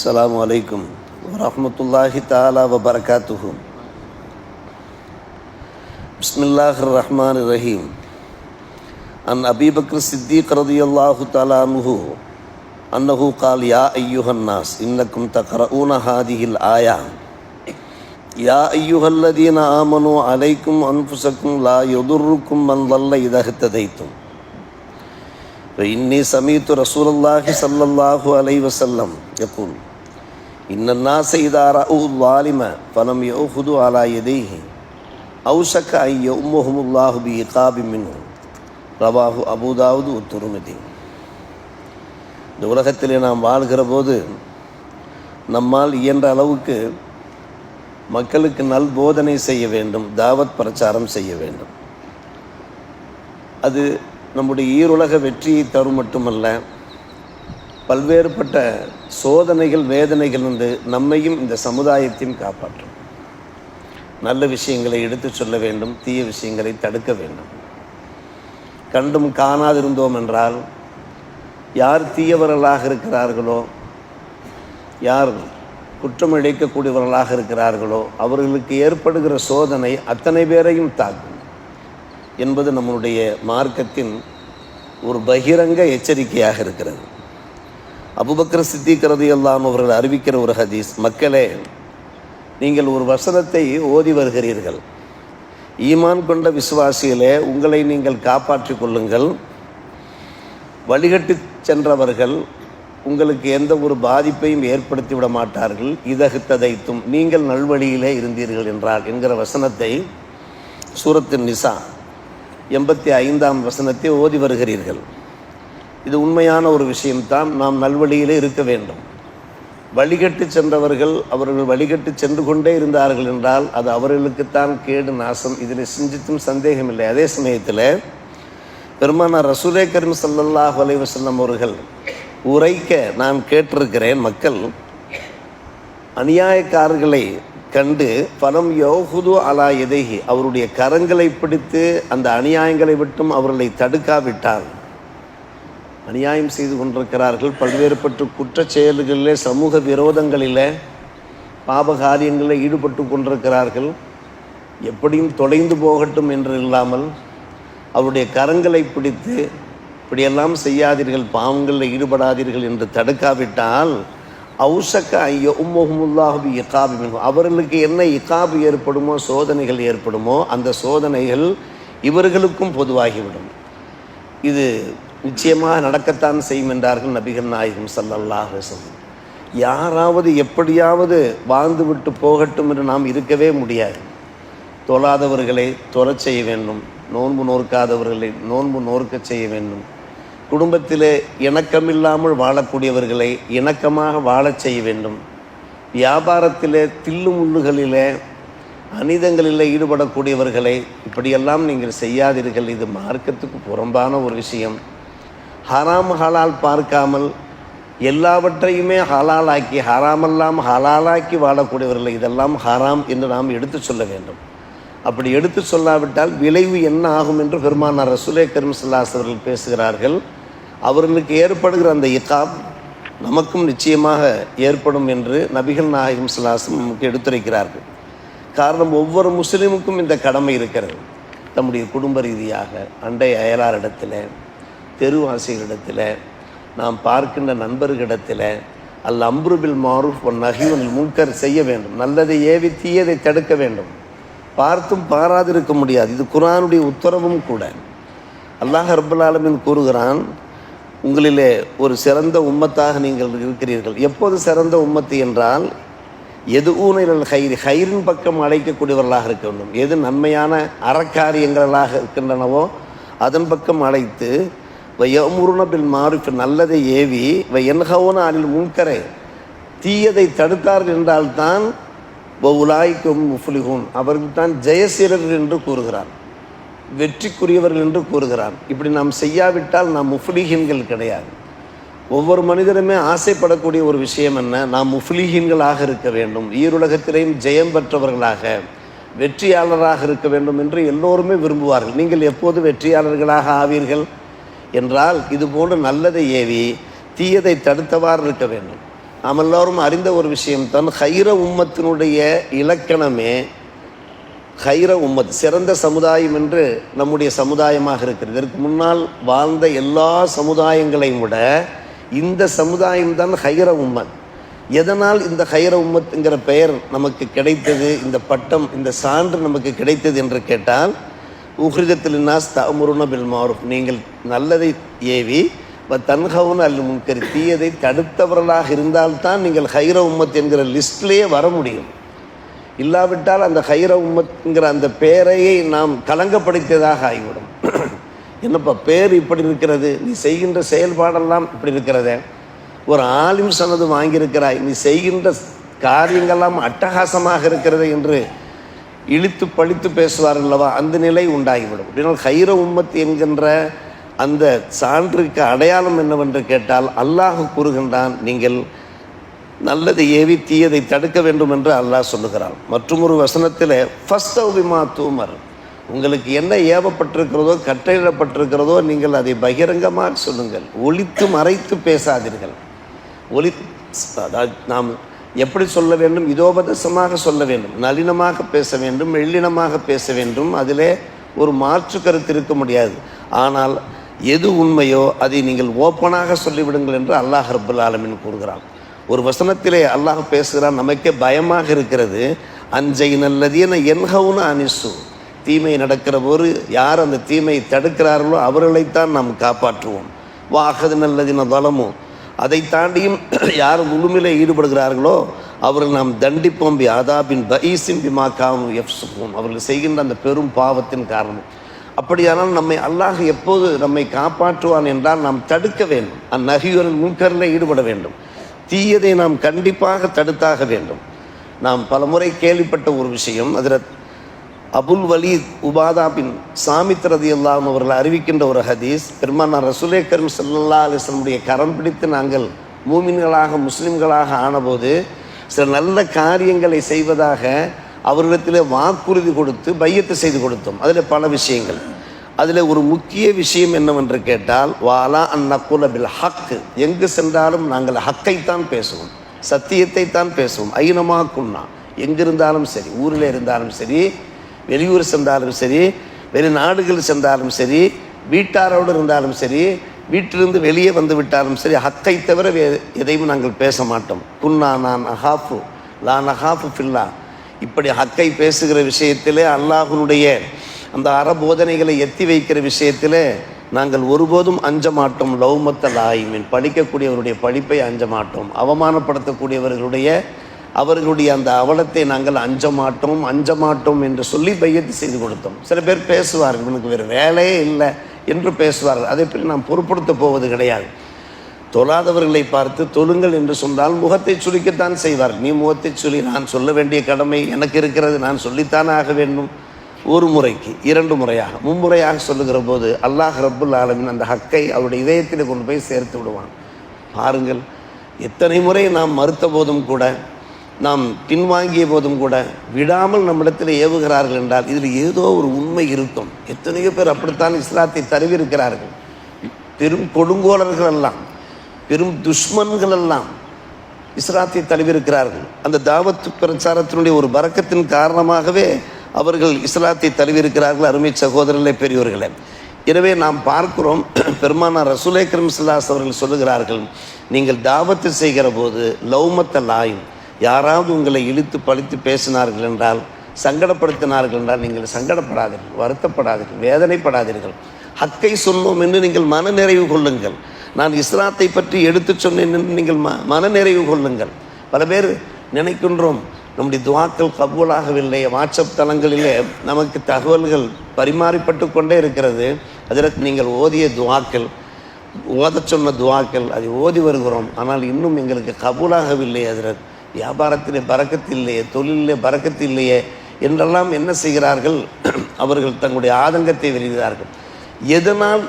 السلام عليكم ورحمة الله تعالى وبركاته. بسم الله الرحمن الرحيم. عن أبي بكر الصديق رضي الله تعالى عنه أنه قال يا أيها الناس إنكم تقرؤون هذه الآية يا أيها الذين آمنوا عليكم أنفسكم لا يضركم من ضل إذا اهتديتم فإني سمعت رسول الله صلى الله عليه وسلم يقول إن الناس إذا رأوا الظالم فلم يأخذوا على يديه أوشك أن يؤمهم الله بعقاب منه رواه أبو داود والترمذي. இந்த உலகத்திலே நாம் வாழ்கிற போது நம்மால் இயன்ற அளவுக்கு மக்களுக்கு நல் போதனை செய்ய வேண்டும், தாவத் பிரச்சாரம் செய்ய வேண்டும். அது நம்முடைய ஈருலக வெற்றியை தரும் மட்டுமல்ல, பல்வேறுபட்ட சோதனைகள் வேதனைகள் வந்து நம்மையும் இந்த சமுதாயத்தையும் காப்பாற்றும். நல்ல விஷயங்களை எடுத்து சொல்ல வேண்டும், தீய விஷயங்களை தடுக்க வேண்டும். கண்டும் காணாதிருந்தோம் என்றால் யார் தீயவர்களாக இருக்கிறார்களோ, யார் குற்றம் இழைக்கக்கூடியவர்களாக இருக்கிறார்களோ அவர்களுக்கு ஏற்படுகிற சோதனை அத்தனை பேரையும் தாக்கும் என்பது நம்முடைய மார்க்கத்தின் ஒரு பகிரங்க எச்சரிக்கையாக இருக்கிறது. அபூபக்கர் சித்திக் ரலியல்லாஹு அன்ஹு அவர்கள் அறிவிக்கிற ஒரு ஹதீஸ், மக்களே, நீங்கள் ஒரு வசனத்தை ஓதி வருகிறீர்கள், ஈமான் கொண்ட விசுவாசிகளே, உங்களை நீங்கள் காப்பாற்றிக் கொள்ளுங்கள், வழிகட்டு சென்றவர்கள் உங்களுக்கு எந்த ஒரு பாதிப்பையும் ஏற்படுத்தி விட மாட்டார்கள், இதஹ்ததைத்தும் நீங்கள் நல்வழியிலே இருந்தீர்கள் என்றார் என்கிற வசனத்தை சூரத்து நிசா 85ஆம் வசனத்தை ஓதி வருகிறீர்கள். இது உண்மையான ஒரு விஷயம்தான். நாம் நல்வழியிலே இருக்க வேண்டும். வழிகட்டு சென்றவர்கள் அவர்கள் வழிகட்டு சென்று கொண்டே இருந்தார்கள் என்றால் அது அவர்களுக்குத்தான் கேடு நாசம், இதில் சிந்தித்தும் சந்தேகமில்லை. அதே சமயத்தில் பெருமானார் ரசூலே கரீம் ஸல்லல்லாஹு அலைஹி வஸல்லம் அவர்கள் உரைக்க நான் கேட்டிருக்கிறேன், மக்கள் அநியாயக்காரர்களை கண்டு பலம் யோகுது அலா எதைகி, அவருடைய கரங்களை பிடித்து அந்த அநியாயங்களை விட்டும் அவர்களை தடுக்காவிட்டால், அநியாயம் செய்து கொண்டிருக்கிறார்கள், பல்வேறுபட்ட குற்றச் செயல்களிலே சமூக விரோதங்களில் பாபகாரியங்களில் ஈடுபட்டு கொண்டிருக்கிறார்கள், எப்படியும் தொலைந்து போகட்டும் என்று இல்லாமல் அவருடைய கரங்களை பிடித்து இப்படியெல்லாம் செய்யாதீர்கள், பாவங்களில் ஈடுபடாதீர்கள் என்று தடுக்காவிட்டால் அவுஷக்க ஐயோ உம்மஹுமுல்லாஹு இகாபி மின்ஹு, அவர்களுக்கு என்ன இகாபு ஏற்படுமோ, சோதனைகள் ஏற்படுமோ, அந்த சோதனைகள் இவர்களுக்கும் பொதுவாகிவிடும். இது நிச்சயமாக நடக்கத்தான் செய்யும் என்றார்கள் நபிகள் நாயகம் ஸல்லல்லாஹு அலைஹி வஸல்லம். யாராவது எப்படியாவது வாழ்ந்து விட்டு போகட்டும் என்று நாம் இருக்கவே முடியாது. தொழாதவர்களை தொழச் செய்ய வேண்டும், நோன்பு நோற்காதவர்களை நோன்பு நோற்க செய்ய வேண்டும், குடும்பத்திலே இணக்கமில்லாமல் வாழக்கூடியவர்களை இணக்கமாக வாழச் செய்ய வேண்டும், வியாபாரத்திலே தில்லு முள்ளுகளிலே அநீதங்களில் ஈடுபடக்கூடியவர்களை இப்படியெல்லாம் நீங்கள் செய்யாதீர்கள். இது மார்க்கத்துக்கு புறம்பான ஒரு விஷயம். ஹராம் ஹலால் பார்க்காமல் எல்லாவற்றையுமே ஹலாலாக்கி ஹராமெல்லாம் ஹலாலாக்கி வாழக்கூடியவர்களை இதெல்லாம் ஹராம் என்று நாம் எடுத்து சொல்ல வேண்டும். அப்படி எடுத்து சொல்லாவிட்டால் விளைவு என்ன ஆகும் என்று பெருமானார் ரசூலே கரீம் ஸல்லல்லாஹு அலைஹி வஸல்லம் பேசுகிறார்கள். அவர்களுக்கு ஏற்படுகிற அந்த இகாப் நமக்கும் நிச்சயமாக ஏற்படும் என்று நபிகள் நாயகம் ஸல்லல்லாஹு அலைஹி வஸல்லம் நமக்கு எடுத்துரைக்கிறார்கள். காரணம், ஒவ்வொரு முஸ்லீமுக்கும் இந்த கடமை இருக்கிறது. நம்முடைய குடும்ப ரீதியாக அண்டை அயலாரிடத்தில், தெருவாசிகளிடத்தில், நாம் பார்க்கின்ற நண்பர்களிடத்தில் அல் அம்ரு பில் மாரூஃப் வன் நஹி அனில் முன்கர் செய்ய வேண்டும். நல்லதை ஏவி தீயதை தடுக்க வேண்டும். பார்த்தும் பாராதிருக்க முடியாது. இது குர்ஆனுடைய உத்தரவும் கூட. அல்லாஹ் ரப்பல் ஆலமீன் கூறுகிறான், உங்களிலே ஒரு சிறந்த உம்மத்தாக நீங்கள் இருக்கிறீர்கள். எப்போது சிறந்த உம்மத்து என்றால், எது ஊனில் ஹைரி, ஹைரின் பக்கம் அழைக்கக்கூடியவர்களாக இருக்க வேண்டும். எது நன்மையான அறக்காரியங்களாக இருக்கின்றனவோ அதன் பக்கம் அழைத்து, வயமுருன பில் மாரூஃப், நல்லதை ஏவி, வயன்ஹவுன அனில் முன்கரை, தீயதை தடுத்தார்கள் என்றால்தான் உலாய்க்கும் முஃப்லிஹூன், அவர்கள் தான் ஜெயசீரர்கள் என்று கூறுகிறார், வெற்றிக்குரியவர்கள் என்று கூறுகிறார். இப்படி நாம் செய்யாவிட்டால் நாம் முஃப்லிஹீன்கள் கிடையாது. ஒவ்வொரு மனிதருமே ஆசைப்படக்கூடிய ஒரு விஷயம் என்ன, நாம் முஃப்லிஹீன்களாக இருக்க வேண்டும், ஈருலகத்திலேயும் ஜெயம் பெற்றவர்களாக வெற்றியாளராக இருக்க வேண்டும் என்று எல்லோருமே விரும்புவார்கள். நீங்கள் எப்போது வெற்றியாளர்களாக ஆவீர்கள் என்றால் இது போன்று நல்லதை ஏவி தீயதை தடுத்தவாறு இருக்க வேண்டும். நாம் எல்லோரும் அறிந்த ஒரு விஷயம்தான், ஹைர உம்மத்தினுடைய இலக்கணமே ஹைர உம்மத், சிறந்த சமுதாயம் என்று நம்முடைய சமுதாயமாக இருக்கிறது. இதற்கு முன்னால் வாழ்ந்த எல்லா சமுதாயங்களையும் விட இந்த சமுதாயம்தான் ஹைர உம்மத். எதனால் இந்த ஹைர உம்மத்துங்கிற பெயர் நமக்கு கிடைத்தது, இந்த பட்டம், இந்த சான்று நமக்கு கிடைத்தது என்று கேட்டால், உஹ்ரிஜத்தில் நாஸ் தஅமுருன பில் மஅரூஃப், நீங்கள் நல்லதை ஏவி தன்ஹவுன அல் முன்கர், தீயதை தடுத்தவர்களாக இருந்தால்தான் நீங்கள் ஹைர உம்மத் என்கிற லிஸ்ட்லேயே வர முடியும். இல்லாவிட்டால் அந்த ஹைர உம்மத்ங்கிற அந்த பெயரையை நாம் கலங்கப்படுத்தியதாக ஆகிவிடும். என்னப்பா பேர் இப்படி இருக்கிறது, நீ செய்கின்ற செயல்பாடெல்லாம் இப்படி இருக்கிறதே, ஒரு ஆலிம் சனது வாங்கியிருக்கிறாய், நீ செய்கின்ற காரியங்கள்லாம் அட்டகாசமாக இருக்கிறது என்று இழுத்து பழித்து பேசுவார் அல்லவா, அந்த நிலை உண்டாகிவிடும். அப்படின்னா ஹைர உம்மத் என்கின்ற அந்த சான்றுக்கு அடையாளம் என்னவென்று கேட்டால், அல்லாஹ் கூறுகின்றான், நீங்கள் நல்லதை ஏவி தீயதை தடுக்க வேண்டும் என்று அல்லாஹ் சொல்லுகிறான். மற்றும் ஒரு வசனத்தில் ஃபஸ்தவ் பிமா தூமர், உங்களுக்கு என்ன ஏவப்பட்டிருக்கிறதோ கட்டளையிடப்பட்டிருக்கிறதோ நீங்கள் அதை பகிரங்கமாக சொல்லுங்கள், ஒளித்து மறைத்து பேசாதீர்கள். அதாவது நாம் எப்படி சொல்ல வேண்டும், இதோபதேசமாக சொல்ல வேண்டும், நளினமாக பேச வேண்டும், மெல்லினமாக பேச வேண்டும், அதிலே ஒரு மாற்று கருத்து இருக்க முடியாது. ஆனால் எது உண்மையோ அதை நீங்கள் ஓப்பனாக சொல்லிவிடுங்கள் என்று அல்லாஹ் ரப்புல் ஆலமீன் கூறுகிறான். ஒரு வசனத்திலே அல்லாஹ் பேசுகிறான், நமக்கே பயமாக இருக்கிறது. அஞ்சை நல்லதீன என்ஹவுன அனிசு, தீமை நடக்கிற போது யார் அந்த தீமையை தடுக்கிறார்களோ அவர்களைத்தான் நாம் காப்பாற்றுவோம். வாஹது நல்லதின வளமும், அதை தாண்டியும் யார் முழுமையிலே ஈடுபடுகிறார்களோ அவர்கள் நாம் தண்டிப்போம். பி ஆதாபின் பஈசின் பிமா காமு எஃப்சுக்கும், அவர்கள் செய்கின்ற அந்த பெரும் பாவத்தின் காரணம். அப்படியானால் நம்மை அல்லாஹ் எப்போது நம்மை காப்பாற்றுவான் என்றால் நாம் தடுக்க வேண்டும், அந்நஹியுல் முன்கரில் ஈடுபட வேண்டும், தீயதை நாம் கண்டிப்பாக தடுத்தாக வேண்டும். நாம் பல முறை கேள்விப்பட்ட ஒரு விஷயம், அதில் அபுல் வலீத் உபாதா பின் சாமித் ரலியல்லாஹு அன்ஹு அவர்கள் அறிவிக்கின்ற ஒரு ஹதீஸ், பெருமானார் ரசூலே கரீம் ஸல்லல்லாஹு அலைஹி வஸல்லம் கரம் பிடித்து நாங்கள் மூமின்களாக முஸ்லிம்களாக ஆனபோது சில நல்ல காரியங்களை செய்வதாக அவர்களிடத்தில் வாக்குறுதி கொடுத்து பையத்து செய்து கொடுத்தோம். அதில் பல விஷயங்கள். அதில் ஒரு முக்கிய விஷயம் என்னவென்று கேட்டால், வாலா அந்நக்குல பில் ஹக்கு, எங்கு சென்றாலும் நாங்கள் ஹக்கைத்தான் பேசுவோம், சத்தியத்தை தான் பேசுவோம். ஐனமா குன்னா, எங்கிருந்தாலும் சரி, ஊரில் இருந்தாலும் சரி, வெளியூர் சென்றாலும் சரி, வெளிநாடுகள் சென்றாலும் சரி, வீட்டாரோடு இருந்தாலும் சரி, வீட்டிலிருந்து வெளியே வந்து விட்டாலும் சரி, ஹக்கை தவிர எதையும் நாங்கள் பேச மாட்டோம். குன்னா நான் அஹாஃபு லா நஹாஃபு ஃபில்லா, இப்படி ஹக்கை பேசுகிற விஷயத்திலே, அல்லாஹ்வுடைய அந்த அறபோதனைகளை எத்தி வைக்கிற விஷயத்தில் நாங்கள் ஒருபோதும் அஞ்ச மாட்டோம். லௌமத்த லாயிமின், படிக்கக்கூடியவருடைய படிப்பை அஞ்ச மாட்டோம், அவர்களுடைய அந்த அவலத்தை நாங்கள் அஞ்ச மாட்டோம் என்று சொல்லி பையத்து செய்து கொடுத்தோம். சில பேர் பேசுவார்கள், எனக்கு வேறு வேலையே இல்லை என்று பேசுவார்கள். அதை பற்றி நாம் பொருட்படுத்த போவது கிடையாது. தொழாதவர்களை பார்த்து தொழுங்கள் என்று சொன்னால் முகத்தை சுளிக்கத்தான் செய்வார்கள். நீ முகத்தை சொல்லி, நான் சொல்ல வேண்டிய கடமை எனக்கு இருக்கிறது, நான் சொல்லித்தானே ஆக வேண்டும். ஒரு முறைக்கு 2 முறையாக 3 முறையாக சொல்லுகிற போது அல்லாஹ் ரப்புல் ஆலமீன் அந்த ஹக்கை அவருடைய இதயத்தில் கொண்டு போய் சேர்த்து விடுவான். பாருங்கள், எத்தனை முறை நாம் மறுத்த போதும் கூட, நாம் பின்வாங்கிய போதும் கூட விடாமல் நம்மிடத்தில் ஏவுகிறார்கள் என்றால் இதில் ஏதோ ஒரு உண்மை இருக்கும். எத்தனையோ பேர் அப்படித்தான் இஸ்லாத்தை தருவிருக்கிறார்கள். பெரும் கொடுங்கோலர்கள் எல்லாம், பெரும் துஷ்மன்கள் எல்லாம் இஸ்லாத்தை தழுவிருக்கிறார்கள். அந்த தாவத்து பிரச்சாரத்தினுடைய ஒரு பரக்கத்தின் காரணமாகவே அவர்கள் இஸ்லாத்தை தழுவிருக்கிறார்கள். அருமை சகோதரர்களே, பெரியோர்களே, எனவே நாம் பார்க்கிறோம், பெருமானார் ரசூலே கரீம் ஸல்லல்லாஹு அலைஹி வஸல்லம் அவர்கள் சொல்லுகிறார்கள், நீங்கள் தாவத்து செய்கிற போது லௌமத்த லாயும், யாராவது உங்களை இழுத்து பழித்து பேசினார்கள் என்றால், சங்கடப்படுத்தினார்கள் என்றால் நீங்கள் சங்கடப்படாதீர்கள், வருத்தப்படாதீர்கள், வேதனைப்படாதீர்கள். ஹக்கை சொன்னோம் என்று நீங்கள் மனநிறைவு கொள்ளுங்கள். நான் இஸ்லாத்தை பற்றி எடுத்து சொன்னேன் என்று நீங்கள் மனநிறைவு கொள்ளுங்கள். பல பேர் நினைக்கின்றோம், நம்முடைய துவாக்கள் கபூலாகவில்லை, வாட்ஸ்அப் தளங்களிலே நமக்கு தகவல்கள் பரிமாறிப்பட்டு கொண்டே இருக்கிறது. அதில் நீங்கள் ஓதிய துவாக்கள், ஓத சொன்ன துவாக்கள், அதை ஓதி வருகிறோம், ஆனால் இன்னும் எங்களுக்கு கபூலாகவில்லை. அதில் வியாபாரத்திலே பரக்கத்து இல்லையே, தொழிலே பரக்கத்து இல்லையே என்றெல்லாம் என்ன செய்கிறார்கள், அவர்கள் தங்களுடைய ஆதங்கத்தை வெளியிடுகிறார்கள். எதனால்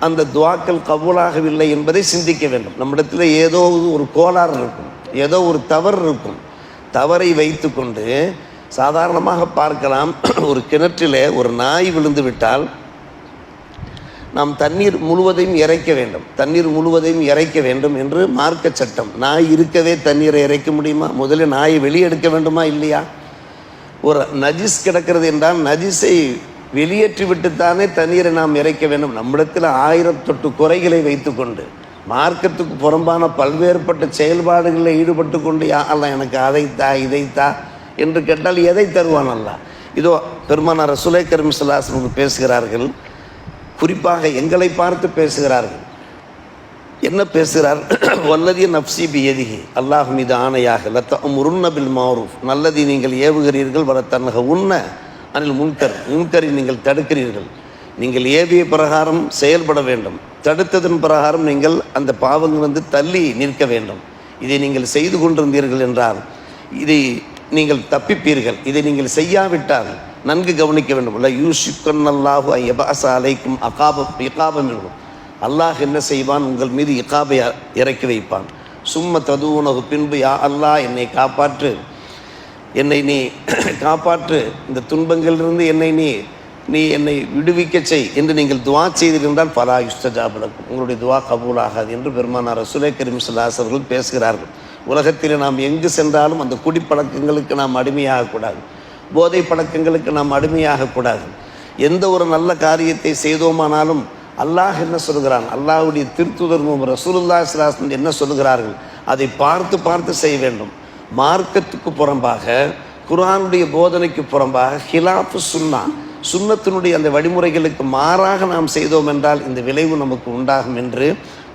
அந்த துவாக்கள் கபூலாகவில்லை என்பதை சிந்திக்க வேண்டும். நம்மிடத்தில் ஏதோ ஒரு கோளாறு இருக்கும், ஏதோ ஒரு தவறு இருக்கும். தவறை வைத்து கொண்டு சாதாரணமாக பார்க்கலாம், ஒரு கிணற்றில் ஒரு நாய் விழுந்து விட்டால் நாம் தண்ணீர் முழுவதையும் இறைக்க வேண்டும், தண்ணீர் முழுவதையும் இறைக்க வேண்டும் என்று மார்க்க சட்டம். நாய் இருக்கவே தண்ணீரை இறைக்க முடியுமா? முதல்ல நாயை வெளியெடுக்க வேண்டுமா இல்லையா? ஒரு நஜிஸ் கிடக்கிறது என்றால் நஜிஸை வெளியேற்றி விட்டுத்தானே தண்ணீரை நாம் இறைக்க வேண்டும். நம்மிடத்தில் 1008 குறைகளை வைத்துக்கொண்டு மார்க்கத்துக்கு புறம்பான பல்வேறுபட்ட செயல்பாடுகளில் ஈடுபட்டு கொண்டு யாரெல்லாம் எனக்கு அதைத்தா இதைத்தா என்று கேட்டால் எதை தருவான் அல்லாஹ்? இதோ பெருமானார் ரசூலுல்லாஹி கரீம் ஸல்லல்லாஹு அலைஹி வஸல்லம் பேசுகிறார்கள், குறிப்பாக எங்களை பார்த்து பேசுகிறார்கள். என்ன பேசுகிறார்? வல்லதி நஃப்சி பியதிஹி, அல்லாஹ் மீது ஆணையாக, லத்தஅமுருன்ன பில் மஅரூஃப், நல்லதை நீங்கள் ஏவுகிறீர்கள், வல தன்ஹவுன்ன அனில் முன்கர், முன்கரை நீங்கள் தடுக்கிறீர்கள். நீங்கள் ஏவிய பிரகாரம் செயல்பட வேண்டும், தடுத்ததன் பிரகாரம் நீங்கள் அந்த பாவங்கள் தள்ளி நிற்க வேண்டும். இதை நீங்கள் செய்து கொண்டிருந்தீர்கள் என்றால் இதை நீங்கள் தப்பிப்பீர்கள். இதை நீங்கள் செய்யாவிட்டால் நன்கு கவனிக்க வேண்டும். இல்லை யூஷிக்கன்னல்லாஹு யபஅஸ அலைக்கும் இகாபம் இருக்கும். அல்லாஹ் என்ன செய்வான்? உங்கள் மீது இகாபை இறக்கி வைப்பான். சும்ம ததுவுனகு, பின்பு யா அல்லாஹ் என்னை காப்பாற்று, என்னை நீ காப்பாற்று, இந்த துன்பங்களிலிருந்து என்னை நீ என்னை விடுவிக்க செய் என்று நீங்கள் துவா செய்திருந்தால் ஃபலா யுஸ்தஜாபு லக்கும், உங்களுடைய துவா கபூலாகாது என்று பெருமானார் ரசூலுல்லாஹி கரீம் ஸல்லல்லாஹு அலைஹி வஸல்லம் பேசுகிறார்கள். உலகத்தில் நாம் எங்கு சென்றாலும் அந்த குடிப்பழக்கங்களுக்கு நாம் அடிமையாகக்கூடாது, போதை பழக்கங்களுக்கு நாம் அடிமையாகக்கூடாது. எந்த ஒரு நல்ல காரியத்தை செய்தோமானாலும் அல்லாஹ் என்ன சொல்கிறான், அல்லாஹ்வுடைய திருத்துதரும் ரசூலுல்லாஹி ஸல்லல்லாஹு அலைஹி வஸல்லம் என்ன சொல்கிறார்கள் அதை பார்த்து பார்த்து செய்ய வேண்டும். மார்க்கத்துக்கு புறம்பாக, குர்ஆனுடைய போதனைக்கு புறம்பாக, ஹிலாஃபு சுன்னா, சுன்னத்தினுடைய அந்த வழிமுறைகளுக்கு மாறாக நாம் செய்தோம் என்றால் இந்த விளைவு நமக்கு உண்டாகும் என்று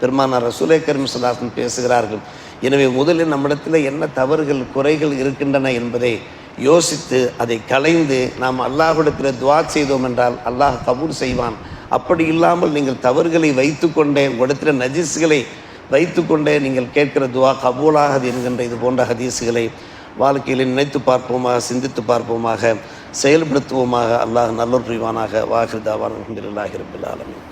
பெருமானார் ரசூலுல்லாஹி கரீம் ஸல்லல்லாஹு அலைஹி வஸல்லம் பேசுகிறார்கள். எனவே முதலில் நம்மிடத்தில் என்ன தவறுகள் குறைகள் இருக்கின்றன என்பதை யோசித்து அதை களைந்து நாம் அல்லாஹ்விடத்தில் துவா செய்தோம் என்றால் அல்லாஹ் கபூல் செய்வான். அப்படி இல்லாமல் நீங்கள் தவறுகளை வைத்துக்கொண்டே, உங்களிடத்தில் நஜீஸ்களை வைத்துக்கொண்டே நீங்கள் கேட்கிற துவா கபூலாகாது என்கின்ற இது போன்ற ஹதீஸுகளை வாழ்க்கையில் நினைத்து பார்ப்போமாக, சிந்தித்து பார்ப்போமாக, செயல்படுத்துவோமாக. அல்லாஹ் நல்லோர் புரிவானாக. வாஹிர் தாவான் அல்ஹம்துலில்லாஹி ரப்பில் ஆலமீன்.